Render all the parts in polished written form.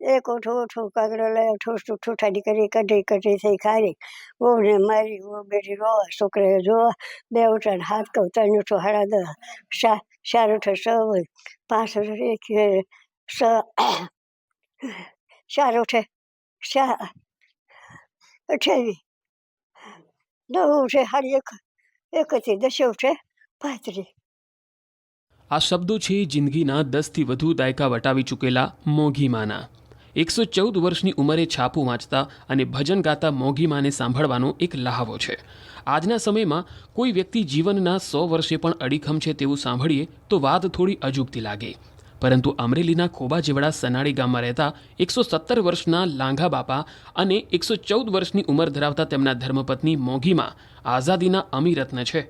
एक उठो उठो कागड़ो ले ठूस ठूठाड़ी करी कढ़ी कढ़ी थी खारी वो ने मारी वो बेटी रोवा छोकरे जोवा बे उठा हाथ कहूँ तन उठो 10:30 4 उठे 6 5 उठे 4 उठे 28 9 उठे 1 10 उठे 35। આ શબ્દો છે જિંદગીના 10થી વધુ દાયકા વટાવી ચૂકેલા મોંઘી માના। 114 વર્ષની ઉંમરે છાપું વાંચતા અને ભજન ગાતા મોંઘી માને સાંભળવાનો એક લહાવો છે। આજના સમયમાં કોઈ વ્યક્તિ જીવનના 100 વર્ષે પણ અડીખમ છે તેવું સાંભળીએ તો વાત થોડી અજુગતી લાગે, પરંતુ અમરેલીના ખોબા જેવડા સનાળી ગામમાં રહેતા 117 વર્ષના લાંઘા બાપા અને 114 વર્ષની ઉંમર ધરાવતા તેમના ધર્મપત્ની મોંઘીમાં આઝાદીના અમીરત્ન છે।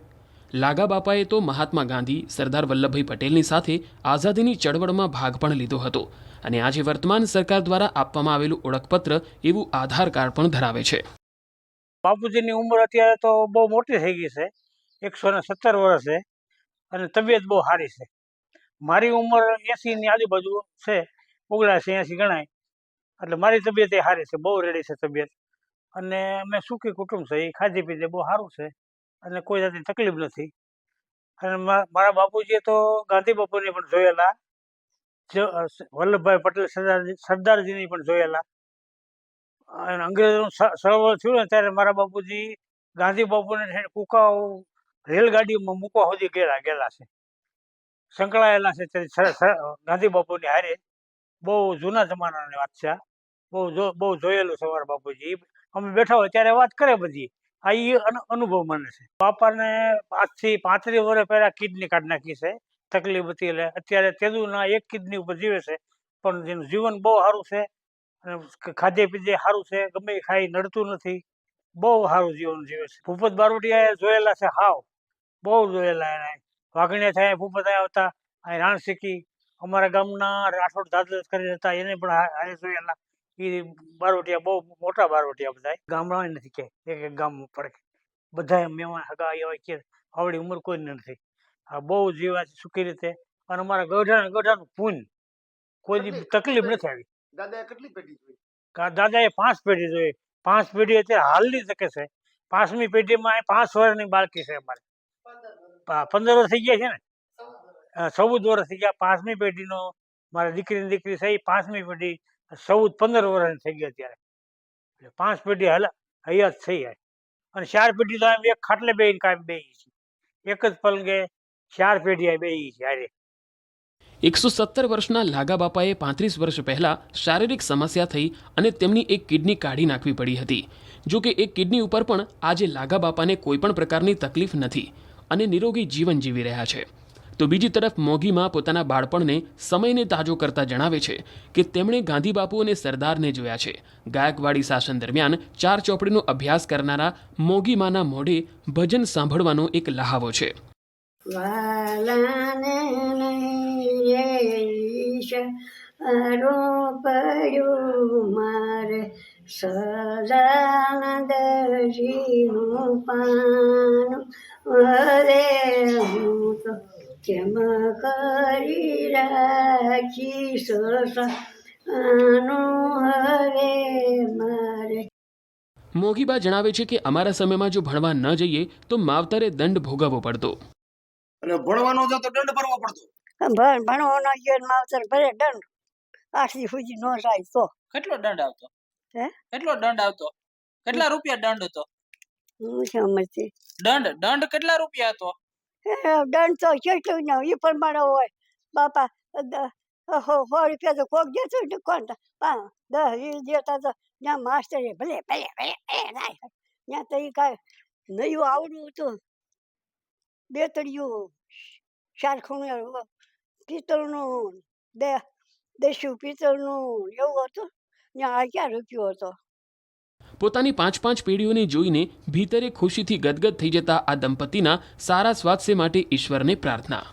લાગા બાપાએ તો મહાત્મા ગાંધી, સરદાર વલ્લભભાઈ પટેલની સાથે આઝાદીની ચળવળમાં ભાગ પણ લીધો હતો અને આજે વર્તમાન સરકાર દ્વારા આપવામાં આવેલું ઓળખપત્ર એવું આધાર કાર્ડ પણ ધરાવે છે। બાપુજીની ઉંમર અત્યારે તો બહુ મોટી થઈ ગઈ છે, 117 વર્ષ છે અને તબિયત બહુ સારી છે। મારી ઉંમર 80ની આજુબાજુ છે, 79-80 ગણાય, એટલે મારી તબિયત એ સારી છે, બહુ રેડી છે તબિયત। અને અમે સુખી કુટુંબ છે, એ ખાધી પીધી બહુ સારું છે અને કોઈ જાતની તકલીફ નથી। અને મારા બાપુજીએ તો ગાંધી બાપુને પણ જોયેલા, વલ્લભભાઈ પટેલ સરદારજીને પણ જોયેલા। અને અંગ્રેજોનું ચળવળ થયું ને ત્યારે મારા બાપુજી ગાંધી બાપુને કુકાઓ રેલગાડીમાં મૂકવા સુધી ગયેલા છે, સંકળાયેલા છે ગાંધી બાપુની હારે। બહુ જૂના જમાનાની વાત છે, બહુ જોયેલું છે મારા બાપુજી। અમે બેઠા હોય ત્યારે વાત કરે બધી, આ એ અનુભવ મને છે। બાપાને આજથી 35 વર્ષ પહેલા કિડની કાઢી નાખી છે, તકલીફ હતી એટલે અત્યારે તેદુના એક કિડની ઉપર જીવે છે, પણ જેનું જીવન બહુ સારું છે અને ખાધે પીધે સારું છે, ગમે એ ખાઈ નડતું નથી, બહુ સારું જીવન જીવે છે। ભૂપત બારોટિયા જોયેલા છે, હાવ બહુ જોયેલા એને। વાઘણીયા થાય ભૂપત આવતા, અહીં રાણ શીખી અમારા ગામના રાઠોડ દાદા કરીને હતા, એને પણ હારે જોયેલા। એ બારોટિયા બહુ મોટા બારોટિયા બધા, ગામડા નથી કે એક ગામ પડે બધા મહેમાન હગા એવા કે આવડી ઉંમર કોઈ નથી। આ બહુ જીવા સુખી રીતે, અને અમારા ગઢાનું પૂન કોઈ તકલીફ નથી આવી। દાદાએ કેટલી પેઢી જોઈ? દાદાએ 5 પેઢી જોઈ, 5 પેઢી અત્યારે હાલની તકે છે। 5મી પેઢીમાં 5 વર્ષની બાળકી છે અમારે, 15 વર્ષ થઈ ગયા છે ને, 14 વર્ષ થઈ ગયા। 5મી પેઢીનો મારા દીકરી છે, એ 5મી પેઢી 14-15 વર્ષની થઈ ગઈ અત્યારે, 5 પેઢી હયાત થઈ જાય। અને 4 પેઢી તો એક ખાટલે બેહીને કાયમ બેહી છે, એક જ પલંગે 4 પેઢી બેહી છે હારે। 117 વર્ષના લાગા બાપાએ 35 વર્ષ પહેલા શારીરિક સમસ્યા થઈ અને તેમની એક કિડની કાઢી નાખવી પડી હતી। જો કે એક કિડની ઉપર પણ આજે લાગા બાપાને કોઈ પણ પ્રકારની તકલીફ નથી અને નિરોગી જીવન જીવી રહ્યા છે। તો બીજી તરફ મોંઘીમાં પોતાના બાળપણને સમયને તાજો કરતા જણાવે છે કે તેમણે ગાંધી બાપુ અને સરદારને જોયા છે। ગાયકવાડી શાસન દરમિયાન 4 ચોપડીનો અભ્યાસ કરનારા મોંઘીમાના મોઢે ભજન સાંભળવાનો એક લહાવો છે। મારે સદાનંદજીનું પાન અરે હું તો કેમ કરી રાખીશ હવે મારે। મોંઘીબા જણાવે છે કે અમારા સમયમાં જો ભણવા ન જઈએ તો માવતરે દંડ ભોગવવો પડતો, અને ભણવાનો તો દંડ ભરવો પડતો। ભણવાનો ગયો માવતર ભરે દંડ, 8 દી સુધી નો જાય તો। કેટલો દંડ આવતો? હે કેટલો દંડ આવતો? કેટલા રૂપિયા દંડ હતો? હું સમજતી દંડ કેટલા રૂપિયા હતો? દંડ તો કેટલું ન એ પ્રમાણે હોય બાપા। 100 રૂપિયા તો કોક દેતું ને, કોણ 10-20 દેતા તો ત્યાં માસ્ટરે ભલે ભલે ભલે ત્યાં તો એ કાંઈ નયું આવડું હતું, 2 તળિયું 4 ખૂણે પિત્તળનું, દેશી પિત્તળનું એવું હતું, ત્યાં ક્યાં રૂપિયો હતો। પોતાની 5 પેઢીઓને જોઈને ભીતરે ખુશીથી ગદગદ થઈ જતા આ દંપતીના સારા સ્વાસ્થ્ય માટે ઈશ્વરને પ્રાર્થના।